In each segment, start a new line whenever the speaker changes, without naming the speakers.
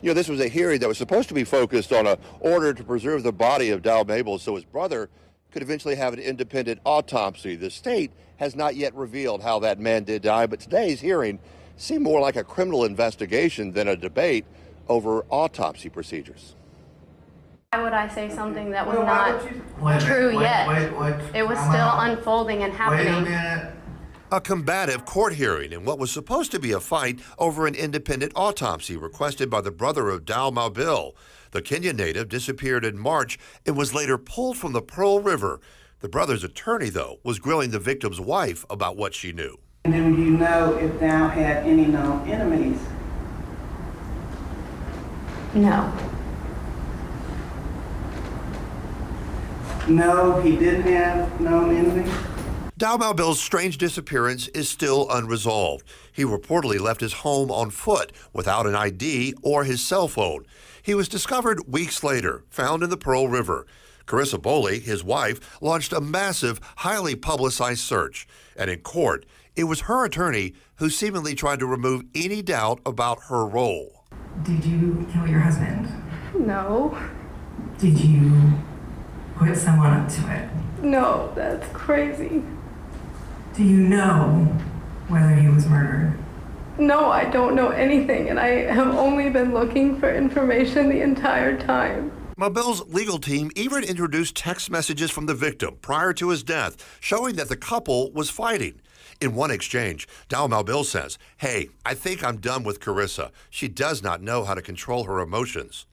You know, this was a hearing that was supposed to be focused on an order to preserve the body of Dal Mabel so his brother could eventually have an independent autopsy. The state has not yet revealed how that man did die, but today's hearing seemed more like a criminal investigation than a debate over autopsy procedures.
Why would I say something that was not true yet? It was still unfolding and happening.
Wait a minute. A combative court hearing in what was supposed to be a fight over an independent autopsy requested by the brother of Dal Mabel. The Kenyan native disappeared in March and was later pulled from the Pearl River. The brother's attorney, though, was grilling the victim's wife about what she knew.
Do you know if Dal had any known enemies?
No.
No, he didn't have known enemies?
Dal Mabel's strange disappearance is still unresolved. He reportedly left his home on foot without an ID or his cell phone. He was discovered weeks later, found in the Pearl River. Carissa Boley, his wife, launched a massive, highly publicized search. And in court, it was her attorney who seemingly tried to remove any doubt about her role.
Did you kill your husband?
No.
Did you put someone up to it?
No, that's crazy.
Do you know whether he was murdered?
No, I don't know anything, and I have only been looking for information the entire time.
Mabel's legal team even introduced text messages from the victim prior to his death, showing that the couple was fighting. In one exchange, Dal Mabel says, "Hey, I think I'm done with Carissa. She does not know how to control her emotions."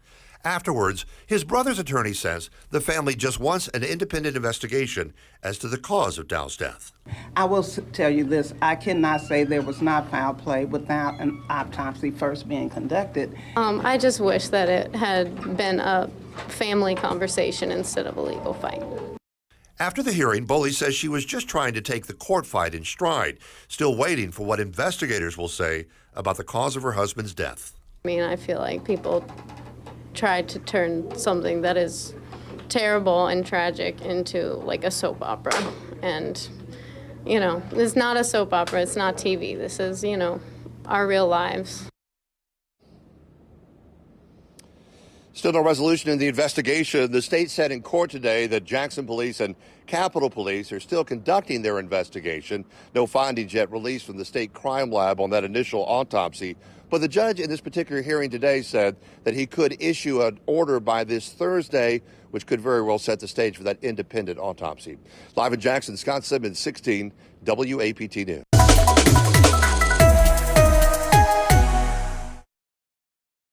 Afterwards, his brother's attorney says the family just wants an independent investigation as to the cause of Dal's death.
I will tell you this, I cannot say there was not foul play without an autopsy first being conducted.
I just wish that it had been a family conversation instead of a legal fight.
After the hearing, Boley says she was just trying to take the court fight in stride, still waiting for what investigators will say about the cause of her husband's death.
I mean, I feel like people tried to turn something that is terrible and tragic into like a soap opera. And, you know, it's not a soap opera, it's not TV. This is, you know, our real lives.
Still no resolution in the investigation. The state said in court today that Jackson Police and Capitol Police are still conducting their investigation. No findings yet released from the state crime lab on that initial autopsy. But the judge in this particular hearing today said that he could issue an order by this Thursday, which could very well set the stage for that independent autopsy. Live in Jackson, Scott Simmons, 16 WAPT News.